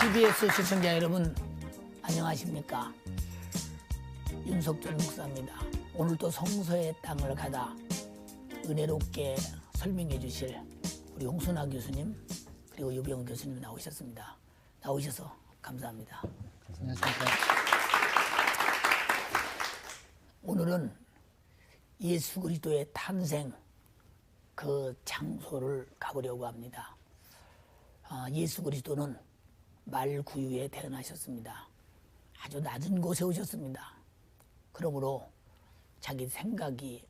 CBS 시청자 여러분, 안녕하십니까? 윤석준 목사입니다. 오늘도 성서의 땅을 가다 은혜롭게 설명해 주실 우리 홍순아 교수님 그리고 유병 교수님 나오셨습니다. 나오셔서 감사합니다. 안녕하십니까. 오늘은 예수 그리스도의 탄생 그 장소를 가보려고 합니다. 예수 그리스도는 말구유에 태어나셨습니다. 아주 낮은 곳에 오셨습니다. 그러므로 자기 생각이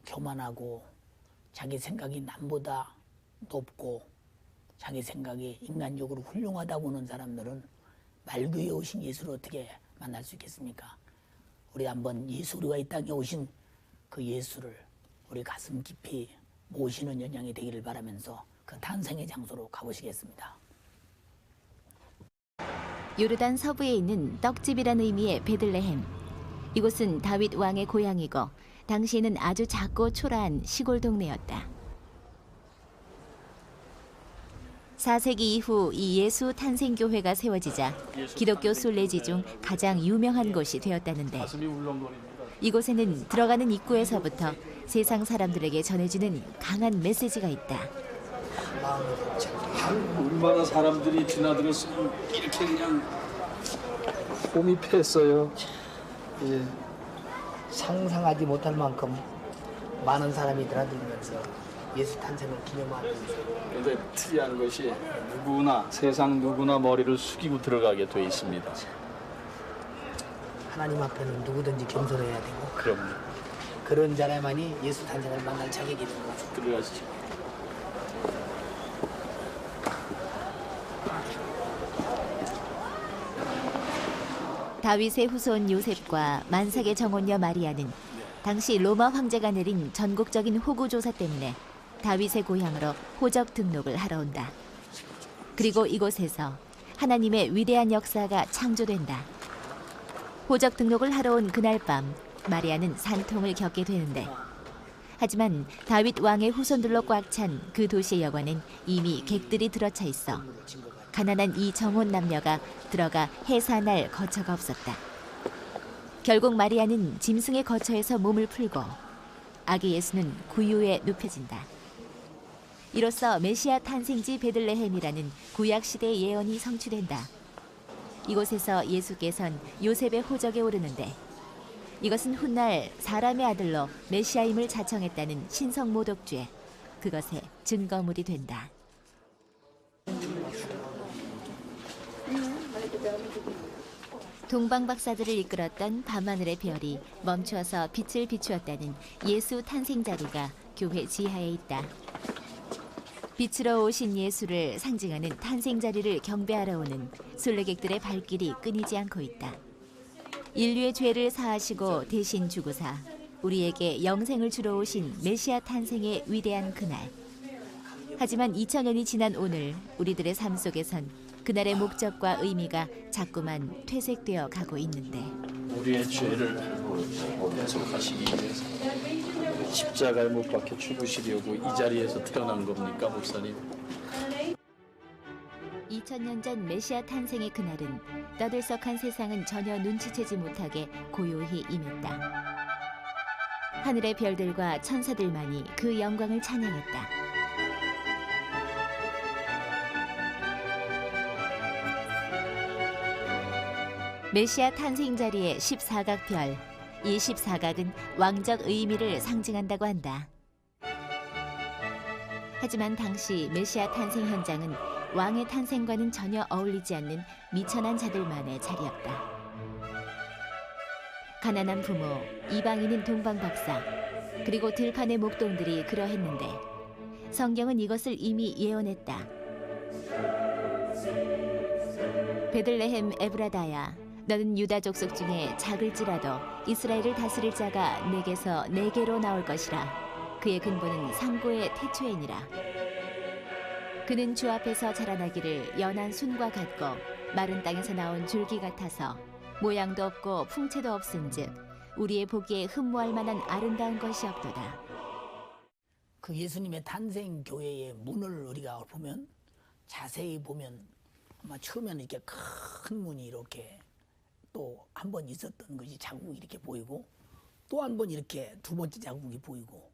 교만하고 자기 생각이 남보다 높고 자기 생각이 인간적으로 훌륭하다 보는 사람들은 말구유에 오신 예수를 어떻게 만날 수 있겠습니까? 우리 한번 우리가 이 땅에 오신 그 예수를 우리 가슴 깊이 모시는 연양이 되기를 바라면서 그 탄생의 장소로 가보시겠습니다. 요르단 서부에 있는 떡집이라는 의미의 베들레헴. 이곳은 다윗 왕의 고향이고 당시에는 아주 작고 초라한 시골 동네였다. 4세기 이후 이 예수 탄생교회가 세워지자 기독교 순례지 중 가장 유명한 곳이 되었다는데, 이곳에는 들어가는 입구에서부터 세상 사람들에게 전해지는 강한 메시지가 있다. 얼마나 사람들이 드나들었으면 이렇게 그냥 홈이 패했어요. 예. 상상하지 못할 만큼 많은 사람이 드나들면서 예수 탄생을 기념하고 있어요. 그런데 특이한 것이 세상 누구나 머리를 숙이고 들어가게 돼 있습니다. 하나님 앞에는 누구든지 겸손해야 되고 그럼요. 그런 자라만이 예수 탄생을 만날 자격이 있는 거죠. 들어가시죠. 다윗의 후손 요셉과 만삭의 정혼녀 마리아는 당시 로마 황제가 내린 전국적인 호구 조사 때문에 다윗의 고향으로 호적 등록을 하러 온다. 그리고 이곳에서 하나님의 위대한 역사가 창조된다. 호적 등록을 하러 온 그날 밤 마리아는 산통을 겪게 되는데, 하지만 다윗 왕의 후손들로 꽉 찬 그 도시의 여관엔 이미 객들이 들어차 있어 가난한 이 정혼 남녀가 들어가 해산할 거처가 없었다. 결국 마리아는 짐승의 거처에서 몸을 풀고 아기 예수는 구유에 눕혀진다. 이로써 메시아 탄생지 베들레헴이라는 구약시대의 예언이 성취된다. 이곳에서 예수께서는 요셉의 호적에 오르는데, 이것은 훗날 사람의 아들로 메시아임을 자청했다는 신성모독죄, 그것의 증거물이 된다. 동방박사들을 이끌었던 밤하늘의 별이 멈추어서 빛을 비추었다는 예수 탄생 자리가 교회 지하에 있다. 빛으로 오신 예수를 상징하는 탄생 자리를 경배하러 오는 순례객들의 발길이 끊이지 않고 있다. 인류의 죄를 사하시고 대신 죽으사 우리에게 영생을 주러 오신 메시아 탄생의 위대한 그날. 하지만 2000년이 지난 오늘 우리들의 삶 속에선 그날의 목적과 의미가 자꾸만 퇴색되어 가고 있는데, 우리의 죄를 대속하시기 위해서 십자가에 못 박혀 죽으시려고 이 자리에서 태어난 겁니까, 목사님? 2000년 전 메시아 탄생의 그날은 떠들썩한 세상은 전혀 눈치채지 못하게 고요히 임했다. 하늘의 별들과 천사들만이 그 영광을 찬양했다. 메시아 탄생 자리의 14각별, 이 14각은 왕적 의미를 상징한다고 한다. 하지만 당시 메시아 탄생 현장은 왕의 탄생과는 전혀 어울리지 않는 미천한 자들만의 자리였다. 가난한 부모, 이방인인 동방박사, 그리고 들판의 목동들이 그러했는데, 성경은 이것을 이미 예언했다. 베들레헴 에브라다야, 너는 유다 족속 중에 작을지라도 이스라엘을 다스릴 자가 내게서 내게로 나올 것이라. 그의 근본은 상고의 태초이니라. 그는 주 앞에서 자라나기를 연한 순과 같고 마른 땅에서 나온 줄기 같아서 모양도 없고 풍채도 없은즉 우리의 보기에 흠모할 만한 아름다운 것이 없도다. 그 예수님의 탄생 교회의 문을 우리가 보면 자세히 보면 아마 처음에는 이렇게 큰 문이 이렇게 또 한 번 있었던 것이 자국이 이렇게 보이고 또 한 번 이렇게 두 번째 자국이 보이고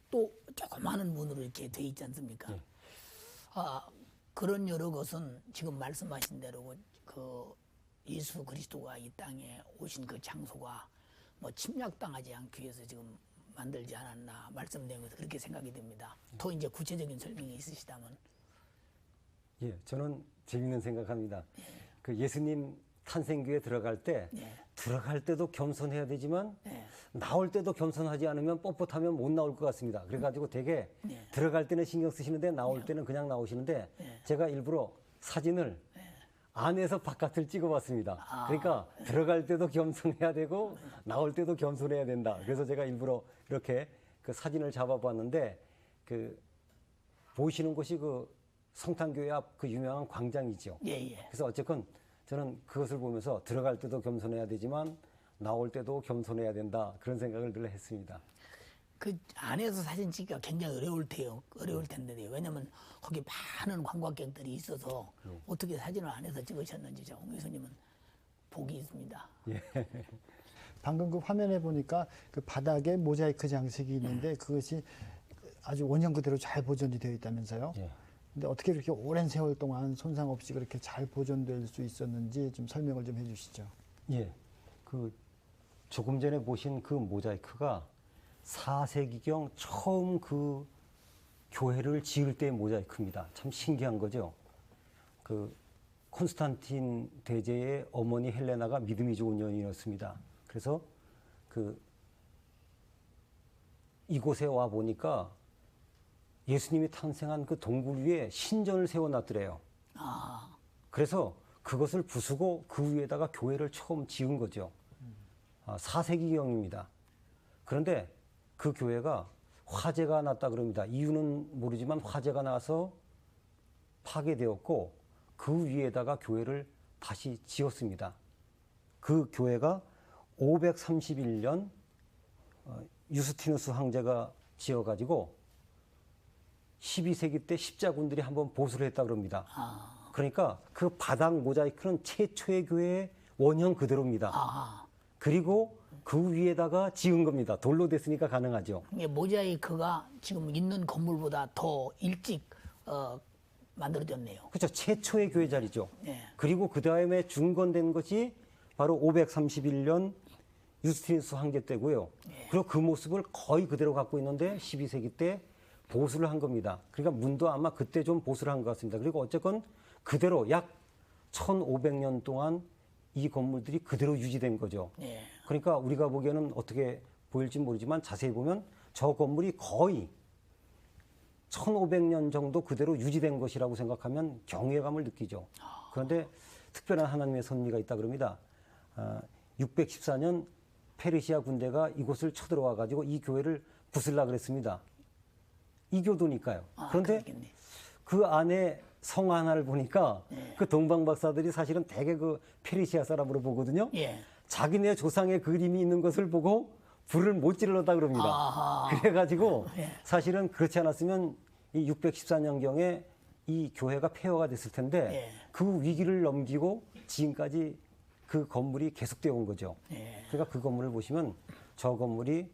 또 조그마한 문으로 이렇게 돼 있지 않습니까? 그런 여러 것은 지금 말씀하신 대로 그 예수 그리스도가 이 땅에 오신 그 장소가 뭐 침략당하지 않기 위해서 지금 만들지 않았나 말씀드리면서 그렇게 생각이 됩니다. 더 이제 구체적인 설명이 있으시다면. 예, 저는 재밌는 생각합니다. 그 예수님 탄생교에 들어갈 때 들어갈 때도 겸손해야 되지만 나올 때도 겸손하지 않으면 뻣뻣하면 못 나올 것 같습니다. 그래가지고 되게 들어갈 때는 신경 쓰시는데 나올 때는 그냥 나오시는데 제가 일부러 사진을 안에서 바깥을 찍어봤습니다. 그러니까 들어갈 때도 겸손해야 되고 나올 때도 겸손해야 된다. 그래서 제가 일부러 이렇게 그 사진을 잡아봤는데 그 보시는 곳이 그 성탄교회 앞 그 유명한 광장이죠. 그래서 어쨌건 저는 그것을 보면서 들어갈 때도 겸손해야 되지만 나올 때도 겸손해야 된다. 그런 생각을 늘 했습니다. 그 안에서 사진 찍기가 굉장히 어려울 텐데 왜냐면 거기 많은 관광객들이 있어서 어떻게 사진을 안에서 찍으셨는지 홍 교수님은 복이 있습니다. 예. 방금 그 화면에 보니까 그 바닥에 모자이크 장식이 있는데 그것이 아주 원형 그대로 잘 보존이 되어 있다면서요? 예. 근데 어떻게 그렇게 오랜 세월 동안 손상 없이 그렇게 잘 보존될 수 있었는지 좀 설명을 좀 해주시죠. 예. 그 조금 전에 보신 그 모자이크가 4세기경 처음 그 교회를 지을 때의 모자이크입니다. 참 신기한 거죠. 그 콘스탄틴 대제의 어머니 헬레나가 믿음이 좋은 여인이었습니다. 그래서 그 이곳에 와 보니까 예수님이 탄생한 그 동굴 위에 신전을 세워놨더래요. 그래서 그것을 부수고 그 위에다가 교회를 처음 지은 거죠. 4세기경입니다. 그런데 그 교회가 화재가 났다 그럽니다. 이유는 모르지만 화재가 나서 파괴되었고 그 위에다가 교회를 다시 지었습니다. 그 교회가 531년 유스티누스 황제가 지어가지고 12세기 때 십자군들이 한번 보수를 했다 그럽니다. 그러니까 그 바닥 모자이크는 최초의 교회의 원형 그대로입니다. 그리고 그 위에다가 지은 겁니다. 돌로 됐으니까 가능하죠. 모자이크가 지금 있는 건물보다 더 일찍 만들어졌네요. 그렇죠. 최초의 교회 자리죠. 네. 그리고 그 다음에 중건된 것이 바로 531년 유스티누스 황제 때고요. 그리고 그 모습을 거의 그대로 갖고 있는데 12세기 때 보수를 한 겁니다. 그러니까 문도 아마 그때 좀 보수를 한 것 같습니다. 그리고 어쨌건 그대로 약 1500년 동안 이 건물들이 그대로 유지된 거죠. 그러니까 우리가 보기에는 어떻게 보일지 모르지만 자세히 보면 저 건물이 거의 1500년 정도 그대로 유지된 것이라고 생각하면 경외감을 느끼죠. 그런데 특별한 하나님의 섭리가 있다 그럽니다. 614년 페르시아 군대가 이곳을 쳐들어와 가지고 이 교회를 부술라 그랬습니다. 이교도니까요. 그런데 그러겠네. 그 안에 성 하나를 보니까 그 동방 박사들이 사실은 대개 그 페르시아 사람으로 보거든요. 자기네 조상의 그림이 있는 것을 보고 불을 못 질렀다 그럽니다. 그래가지고 사실은 그렇지 않았으면 이 614년경에 이 교회가 폐허가 됐을 텐데 그 위기를 넘기고 지금까지 그 건물이 계속되어 온 거죠. 그러니까 그 건물을 보시면 저 건물이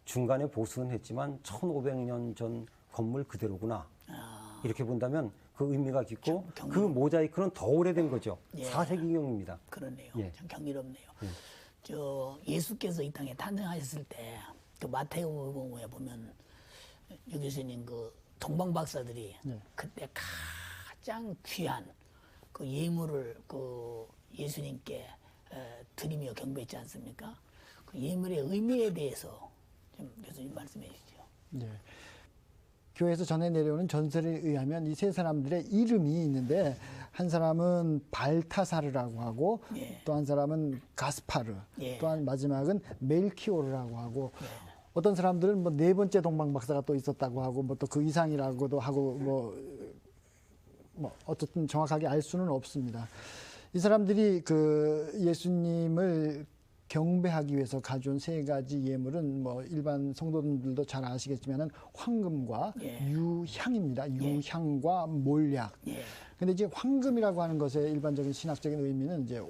중간에 보수는 했지만 1500년 전 건물 그대로구나. 이렇게 본다면 그 의미가 깊고 그 모자이크는 더 오래된 거죠. 4세기경입니다. 그러네요. 참 경이롭네요. 예수께서 이 땅에 탄생하셨을 때 그 마태복음에 보면 유 교수님 그 동방 박사들이 그때 가장 귀한 그 예물을 그 예수님께 드리며 경배했지 않습니까? 그 예물의 의미에 대해서 좀 교수님 말씀해 주시죠. 네. 교회에서 전해 내려오는 전설에 의하면 이 세 사람들의 이름이 있는데 한 사람은 발타사르라고 하고 또 한 사람은 가스파르 또 한 마지막은 멜키오르라고 하고 어떤 사람들은 뭐 네 번째 동방 박사가 또 있었다고 하고 뭐 또 그 이상이라고도 하고 뭐 어쨌든 정확하게 알 수는 없습니다. 이 사람들이 그 예수님을 경배하기 위해서 가져온 세 가지 예물은 뭐 일반 성도들도 잘 아시겠지만은 황금과 유향입니다. 유향과 몰약. 근데 이제 황금이라고 하는 것의 일반적인 신학적인 의미는 이제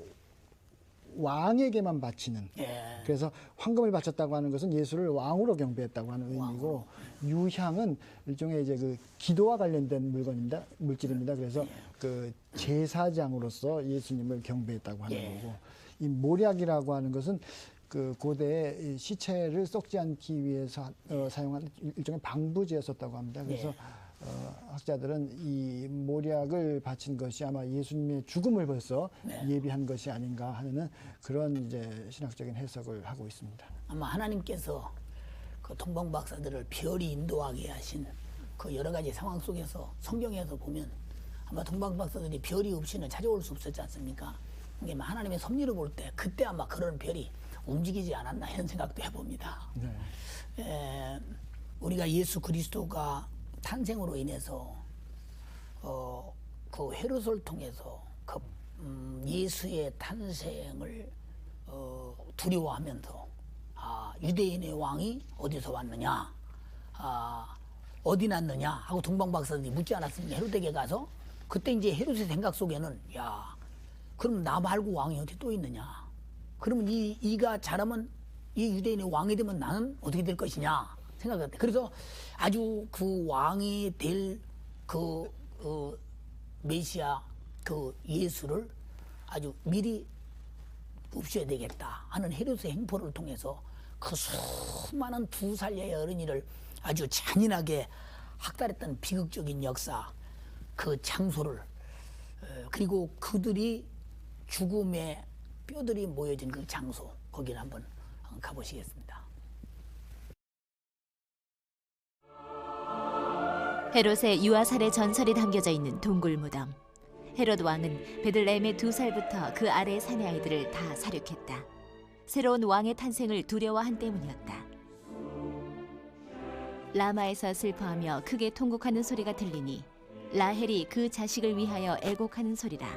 왕에게만 바치는. 그래서 황금을 바쳤다고 하는 것은 예수를 왕으로 경배했다고 하는 의미고, 유향은 일종의 이제 그 기도와 관련된 물질입니다. 그래서 그 제사장으로서 예수님을 경배했다고 하는 거고, 이 몰약이라고 하는 것은 그 고대에 시체를 썩지 않기 위해서 사용한 일종의 방부제였었다고 합니다. 그래서 학자들은 이 몰약을 바친 것이 아마 예수님의 죽음을 벌써 예비한 것이 아닌가 하는 그런 이제 신학적인 해석을 하고 있습니다. 아마 하나님께서 그 동방 박사들을 별이 인도하게 하신 그 여러 가지 상황 속에서 성경에서 보면 아마 동방 박사들이 별이 없이는 찾아올 수 없었지 않습니까? 이게 하나님의 섭리를 볼 때 그때 아마 그런 별이 움직이지 않았나 이런 생각도 해봅니다. 우리가 예수 그리스도가 탄생으로 인해서 그 헤롯을 통해서 그 예수의 탄생을 두려워하면서 유대인의 왕이 어디서 왔느냐, 어디 났느냐 하고 동방 박사들이 묻지 않았습니까? 헤롯에게 가서. 그때 이제 헤롯의 생각 속에는 야, 그럼 나 말고 왕이 어디 또 있느냐? 그러면 이가 자라면 이 유대인의 왕이 되면 나는 어떻게 될 것이냐 생각했대. 그래서 아주 그 왕이 될 그 메시아 그 예수를 아주 미리 없애야 되겠다 하는 헤롯의 행포를 통해서 그 수많은 2살의 어린이를 아주 잔인하게 학살했던 비극적인 역사, 그 장소를, 그리고 그들이 죽음의 뼈들이 모여진 그 장소, 거기를 한번 가보시겠습니다. 헤롯의 유아살해 전설이 담겨져 있는 동굴 무덤. 헤롯 왕은 베들레헴의 2살부터 그 아래 사내 아이들을 다 살육했다. 새로운 왕의 탄생을 두려워한 때문이었다. 라마에서 슬퍼하며 크게 통곡하는 소리가 들리니 라헬이 그 자식을 위하여 애곡하는 소리라.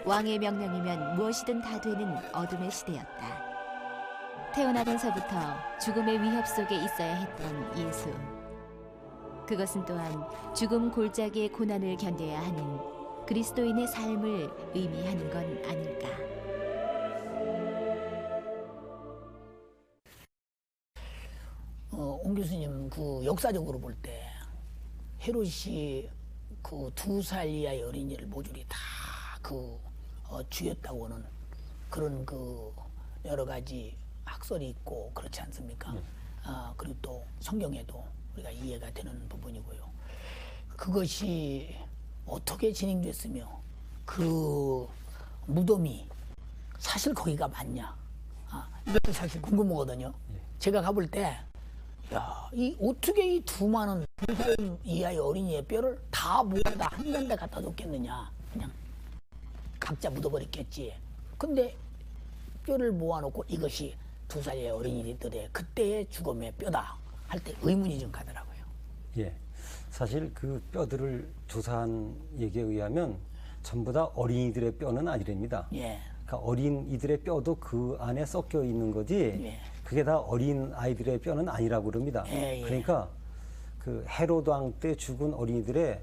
왕의 명령이면 무엇이든 다 되는 어둠의 시대였다. 태어나면서부터 죽음의 위협 속에 있어야 했던 예수. 그것은 또한 죽음 골짜기의 고난을 견뎌야 하는 그리스도인의 삶을 의미하는 건 아닐까. 옹 교수님, 그 역사적으로 볼 때 헤롯이 그 2살 이하의 어린이를 모조리 다 죽였다고는 그런 그 여러 가지 학설이 있고 그렇지 않습니까? 그리고 또 성경에도 우리가 이해가 되는 부분이고요. 그것이 어떻게 진행됐으며 그 무덤이 사실 거기가 맞냐? 이것도 사실 궁금하거든요. 제가 가볼 때 야, 어떻게 이 2살 이하의 어린이의 뼈를 다 모아다 한 군데 갖다 놓겠느냐? 그냥 각자 묻어버렸겠지. 근데 뼈를 모아놓고 이것이 2살의 어린이들의 그때의 죽음의 뼈다 할 때 의문이 좀 가더라고요. 예, 사실 그 뼈들을 조사한 얘기에 의하면 전부 다 어린이들의 뼈는 아니랍니다. 예. 그러니까 어린이들의 뼈도 그 안에 섞여 있는 거지. 예. 그게 다 어린 아이들의 뼈는 아니라고 그럽니다. 예, 예. 그러니까 그 헤롯 왕 때 죽은 어린이들의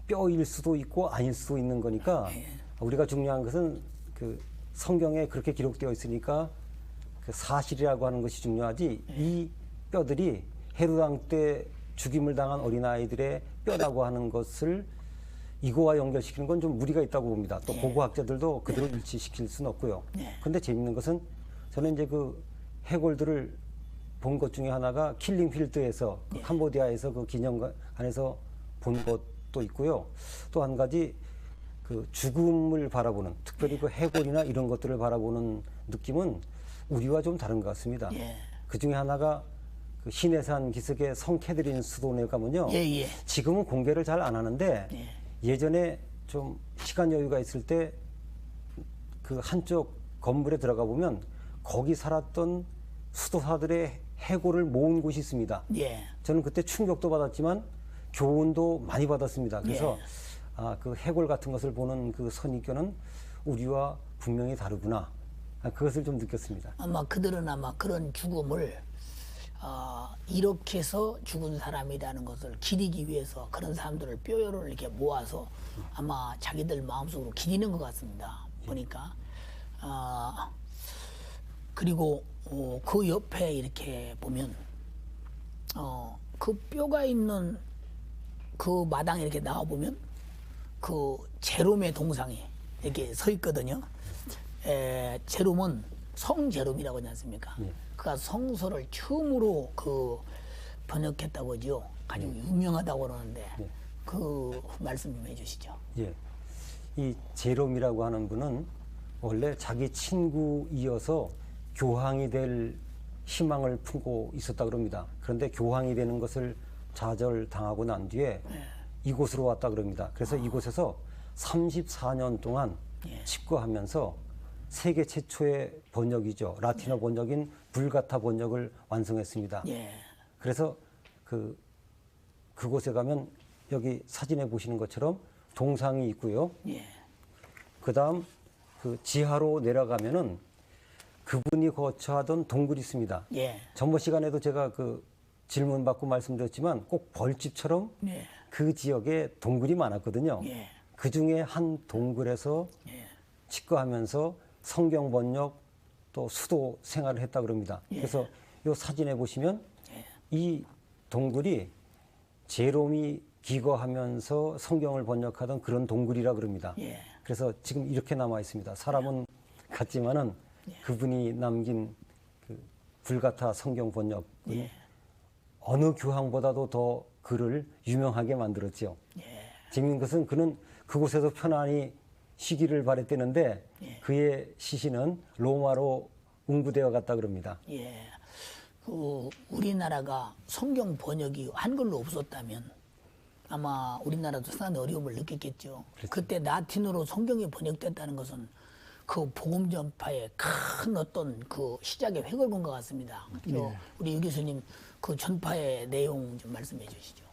뼈일 수도 있고 아닐 수도 있는 거니까 우리가 중요한 것은 그 성경에 그렇게 기록되어 있으니까 그 사실이라고 하는 것이 중요하지. 이 뼈들이 헤롯 왕 때 죽임을 당한 어린아이들의 뼈라고 하는 것을 이거와 연결시키는 건 좀 무리가 있다고 봅니다. 또 고고학자들도 그대로 일치시킬 수는 없고요. 그런데 재밌는 것은 저는 이제 그 해골들을 본 것 중에 하나가 킬링필드에서 그 캄보디아에서 그 기념관에서 본 것도 있고요. 또 한 가지 그 죽음을 바라보는, 특별히 그 해골이나 이런 것들을 바라보는 느낌은 우리와 좀 다른 것 같습니다. 그 중에 하나가 그 신해산 기슭의 성캐드린 수도에 가면요. 지금은 공개를 잘 안 하는데 예전에 좀 시간 여유가 있을 때 그 한쪽 건물에 들어가 보면 거기 살았던 수도사들의 해골을 모은 곳이 있습니다. 저는 그때 충격도 받았지만 교훈도 많이 받았습니다. 그래서 그 해골 같은 것을 보는 그 선입견은 우리와 분명히 다르구나. 그것을 좀 느꼈습니다. 아마 그들은 아마 그런 죽음을 이렇게 해서 죽은 사람이라는 것을 기리기 위해서 그런 사람들을 뼈를 이렇게 모아서 아마 자기들 마음속으로 기리는 것 같습니다. 보니까. 그리고 그 옆에 이렇게 보면 그 뼈가 있는 그 마당에 이렇게 나와 보면 그 제롬의 동상이 이렇게 서 있거든요. 제롬은 성제롬이라고 하지 않습니까? 그가 성서를 처음으로 그 번역했다고 하죠. 아주 유명하다고 그러는데 그 말씀 좀 해주시죠. 예, 이 제롬이라고 하는 분은 원래 자기 친구이어서 교황이 될 희망을 품고 있었다 그럽니다. 그런데 교황이 되는 것을 좌절당하고 난 뒤에 이곳으로 왔다 그럽니다. 그래서 이곳에서 34년 동안 집거하면서 세계 최초의 번역이죠. 라틴어 번역인 불가타 번역을 완성했습니다. 그래서 그곳에 가면 여기 사진에 보시는 것처럼 동상이 있고요. 그다음 그 지하로 내려가면은 그분이 거처하던 동굴이 있습니다. 전번 시간에도 제가 그 질문 받고 말씀드렸지만 꼭 벌집처럼 그 지역에 동굴이 많았거든요. 그 중에 한 동굴에서 집거하면서 성경 번역 또 수도 생활을 했다 그럽니다. 그래서 이 사진에 보시면 이 동굴이 제롬이 기거하면서 성경을 번역하던 그런 동굴이라 그럽니다. 그래서 지금 이렇게 남아 있습니다. 사람은 같지만은 그분이 남긴 그 불가타 성경 번역은 어느 교황보다도 더 그를 유명하게 만들었죠. 재미있는 것은 그는 그곳에서 편안히 쉬기를 바랬다는데 그의 시신은 로마로 운구되어 갔다 그럽니다. 그 우리나라가 성경 번역이 한글로 없었다면 아마 우리나라도 상당히 어려움을 느꼈겠죠. 그때 라틴어로 성경이 번역됐다는 것은 그 복음 전파의 큰 어떤 그 시작의 획을 건 것 같습니다. 우리 유 교수님 그 전파의 내용 좀 말씀해 주시죠.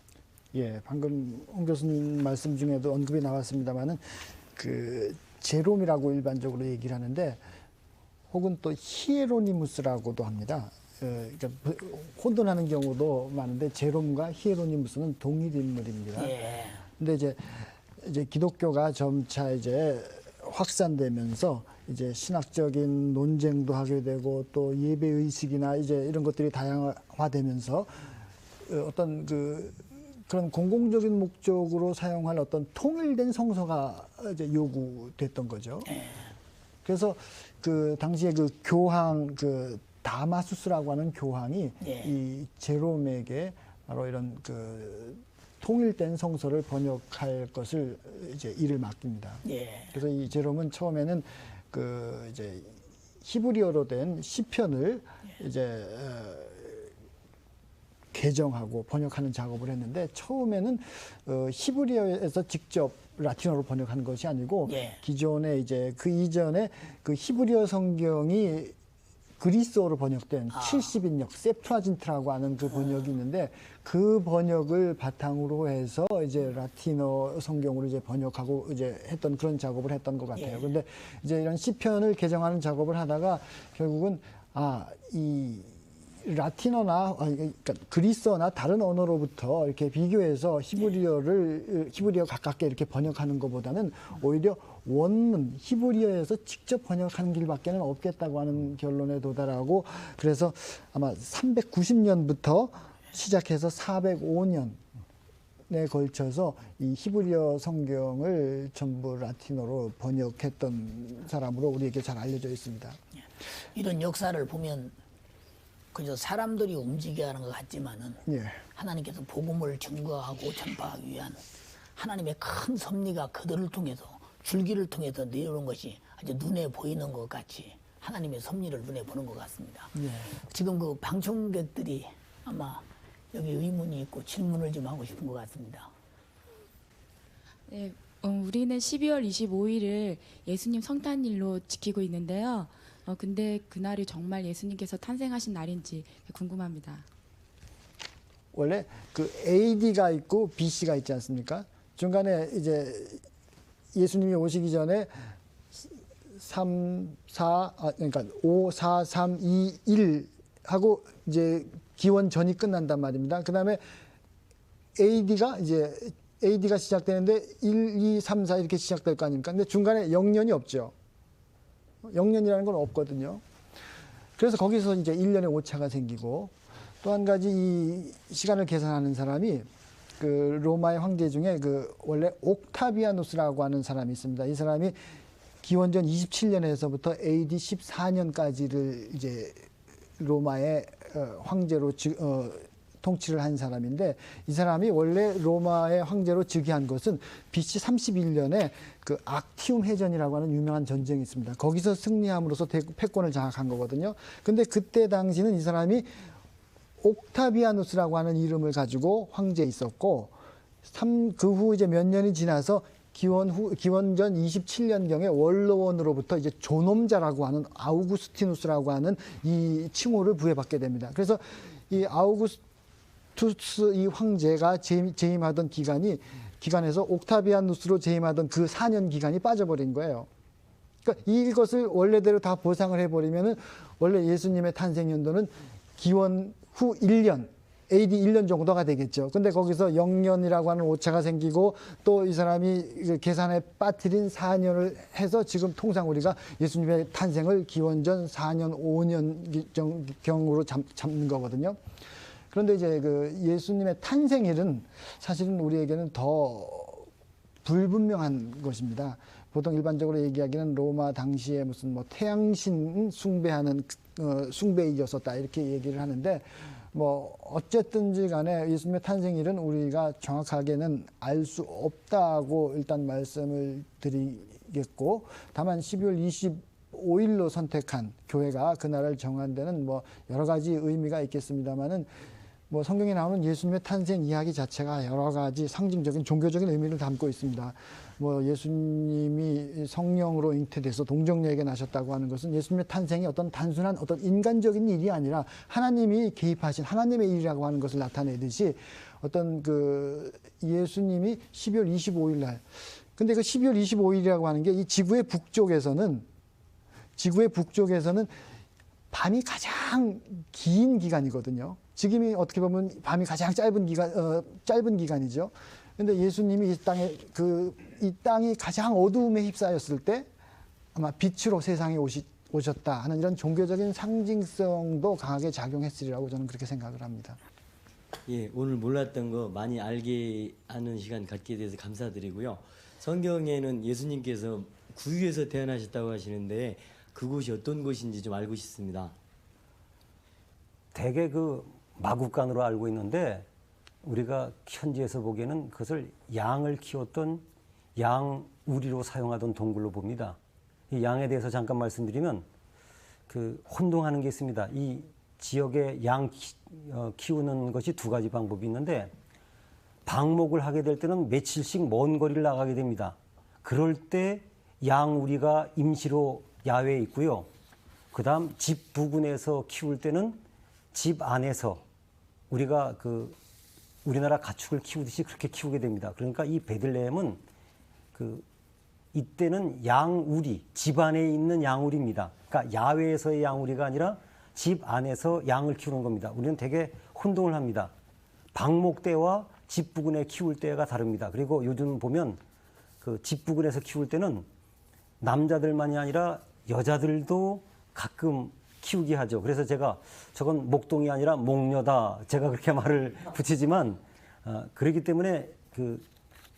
예, 방금 홍 교수님 말씀 중에도 언급이 나왔습니다만은 그 제롬이라고 일반적으로 얘기를 하는데 혹은 또 히에로니무스라고도 합니다. 그러니까 혼돈하는 경우도 많은데 제롬과 히에로니무스는 동일 인물입니다. 근데 이제 기독교가 점차 이제 확산되면서 이제 신학적인 논쟁도 하게 되고 또 예배 의식이나 이제 이런 것들이 다양화되면서 어떤 그런 공공적인 목적으로 사용할 어떤 통일된 성서가 이제 요구됐던 거죠. 그래서 그 당시에 그 교황 그 다마수스라고 하는 교황이 이 제롬에게 바로 이런 그 통일된 성서를 번역할 것을 이제 일을 맡깁니다. 그래서 이 제롬은 처음에는 그 이제 히브리어로 된 시편을 이제 개정하고 번역하는 작업을 했는데 처음에는 히브리어에서 직접 라틴어로 번역한 것이 아니고 기존에 이제 그 이전에 그 히브리어 성경이 그리스어로 번역된 70인역 세프라진트라고 하는 그 번역이 있는데 그 번역을 바탕으로 해서 이제 라틴어 성경으로 이제 번역하고 이제 했던 그런 작업을 했던 것 같아요. 그런데 이제 이런 시편을 개정하는 작업을 하다가 결국은 이 라틴어나 그러니까 그리스어나 다른 언어로부터 이렇게 비교해서 히브리어 가깝게 이렇게 번역하는 것보다는 오히려 원문 히브리어에서 직접 번역하는 길밖에는 없겠다고 하는 결론에 도달하고 그래서 아마 390년부터 시작해서 405년에 걸쳐서 이 히브리어 성경을 전부 라틴어로 번역했던 사람으로 우리에게 잘 알려져 있습니다. 이런 역사를 보면 그저 사람들이 움직여야 하는 것 같지만은 하나님께서 복음을 증거하고 전파하기 위한 하나님의 큰 섭리가 그들을 통해서 줄기를 통해서 내려오는 것이 아주 눈에 보이는 것 같이 하나님의 섭리를 눈에 보는 것 같습니다. 지금 그 방청객들이 아마 여기 의문이 있고 질문을 좀 하고 싶은 것 같습니다. 네, 우리는 12월 25일을 예수님 성탄일로 지키고 있는데요. 근데 그날이 정말 예수님께서 탄생하신 날인지 궁금합니다. 원래 그 AD가 있고 BC가 있지 않습니까? 중간에 이제 예수님이 오시기 전에 그러니까 5, 4, 3, 2, 1 하고 이제 기원전이 끝난단 말입니다. 그다음에 AD가 시작되는데 1, 2, 3, 4 이렇게 시작될 거 아닙니까? 근데 중간에 0년이 없죠. 0년이라는 건 없거든요. 그래서 거기서 이제 1년의 오차가 생기고, 또 한 가지 이 시간을 계산하는 사람이 그 로마의 황제 중에 그 원래 옥타비아누스라고 하는 사람이 있습니다. 이 사람이 기원전 27년에서부터 AD 14년까지를 이제 로마의 황제로 통치를 한 사람인데, 이 사람이 원래 로마의 황제로 즉위한 것은 BC 31년에 그 악티움 해전이라고 하는 유명한 전쟁이 있습니다. 거기서 승리함으로써 패권을 장악한 거거든요. 근데 그때 당시는 이 사람이 옥타비아누스라고 하는 이름을 가지고 황제에 있었고, 그 후 이제 몇 년이 지나서 기원전 27년경에 원로원으로부터 이제 존엄자라고 하는 아우구스티누스라고 하는 이 칭호를 부여받게 됩니다. 그래서 이 아우구스투스 이 황제가 재임하던 기간에서 옥타비아누스로 재임하던 그 4년 기간이 빠져버린 거예요. 그러니까 이것을 원래대로 다 보상을 해버리면은 원래 예수님의 탄생 연도는 기원 후 1년, AD 1년 정도가 되겠죠. 근데 거기서 0년이라고 하는 오차가 생기고, 또 이 사람이 계산에 빠뜨린 4년을 해서 지금 통상 우리가 예수님의 탄생을 기원전 4년, 5년 경으로 잡는 거거든요. 그런데 이제 그 예수님의 탄생일은 사실은 우리에게는 더 불분명한 것입니다. 보통 일반적으로 얘기하기는 로마 당시에 무슨 뭐 태양신 숭배하는 숭배일이었었다 이렇게 얘기를 하는데, 뭐 어쨌든지 간에 예수님의 탄생일은 우리가 정확하게는 알 수 없다고 일단 말씀을 드리겠고, 다만 12월 25일로 선택한 교회가 그날을 정한 데는 뭐 여러 가지 의미가 있겠습니다만은, 뭐 성경에 나오는 예수님의 탄생 이야기 자체가 여러 가지 상징적인 종교적인 의미를 담고 있습니다. 뭐 예수님이 성령으로 잉태돼서 동정녀에게 나셨다고 하는 것은 예수님의 탄생이 어떤 단순한 어떤 인간적인 일이 아니라 하나님이 개입하신 하나님의 일이라고 하는 것을 나타내듯이, 어떤 그 예수님이 12월 25일 날, 근데 그 12월 25일이라고 하는 게 이 지구의 북쪽에서는 밤이 가장 긴 기간이거든요. 지금이 어떻게 보면 밤이 가장 짧은 기간이죠. 근데 예수님이 이 땅이 가장 어두움에 휩싸였을 때 아마 빛으로 세상에 오셨다 하는 이런 종교적인 상징성도 강하게 작용했으리라고 저는 그렇게 생각을 합니다. 예, 오늘 몰랐던 거 많이 알게 하는 시간 갖게 돼서 감사드리고요. 성경에는 예수님께서 구유에서 태어나셨다고 하시는데 그곳이 어떤 곳인지 좀 알고 싶습니다. 대개 그 마국간으로 알고 있는데, 우리가 현지에서 보기에는 그것을 양을 키웠던 양우리로 사용하던 동굴로 봅니다. 이 양에 대해서 잠깐 말씀드리면, 그 혼동하는 게 있습니다. 이 지역에 양 키우는 것이 두 가지 방법이 있는데, 방목을 하게 될 때는 며칠씩 먼 거리를 나가게 됩니다. 그럴 때 양우리가 임시로 야외에 있고요. 그다음 집 부근에서 키울 때는 집 안에서 우리가 그 우리나라 가축을 키우듯이 그렇게 키우게 됩니다. 그러니까 이 베들레헴은 이때는 양우리, 집 안에 있는 양우리입니다. 그러니까 야외에서의 양우리가 아니라 집 안에서 양을 키우는 겁니다. 우리는 되게 혼동을 합니다. 방목 때와 집 부근에 키울 때가 다릅니다. 그리고 요즘 보면 그 집 부근에서 키울 때는 남자들만이 아니라 여자들도 가끔 키우게 하죠. 그래서 제가 저건 목동이 아니라 목녀다, 제가 그렇게 말을 붙이지만, 그렇기 때문에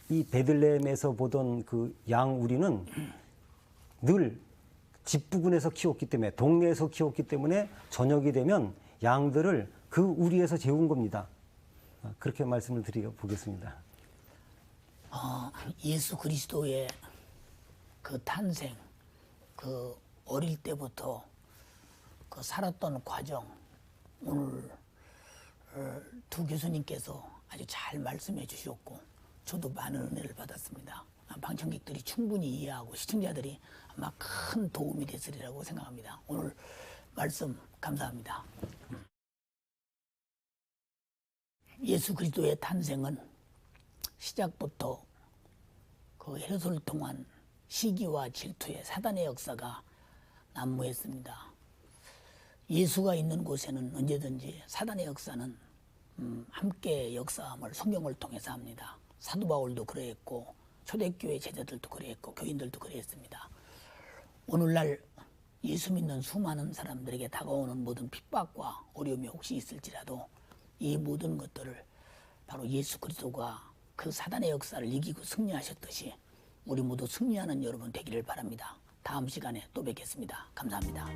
이 베들레헴에서 보던 그 양우리는 늘 집 부근에서 키웠기 때문에, 동네에서 키웠기 때문에 저녁이 되면 양들을 그 우리에서 재운 겁니다. 그렇게 말씀을 드려보겠습니다. 예수 그리스도의 그 탄생, 그 어릴 때부터 그 살았던 과정, 오늘 두 교수님께서 아주 잘 말씀해 주셨고, 저도 많은 은혜를 받았습니다. 방청객들이 충분히 이해하고 시청자들이 아마 큰 도움이 됐으리라고 생각합니다. 오늘 말씀 감사합니다. 예수 그리스도의 탄생은 시작부터 그 헤롯을 통한 시기와 질투의 사단의 역사가 난무했습니다. 예수가 있는 곳에는 언제든지 사단의 역사는 함께 역사함을 성경을 통해서 합니다. 사도 바울도 그러했고 초대교회 제자들도 그러했고 교인들도 그러했습니다. 오늘날 예수 믿는 수많은 사람들에게 다가오는 모든 핍박과 어려움이 혹시 있을지라도 이 모든 것들을 바로 예수 그리스도가 그 사단의 역사를 이기고 승리하셨듯이 우리 모두 승리하는 여러분 되기를 바랍니다. 다음 시간에 또 뵙겠습니다. 감사합니다.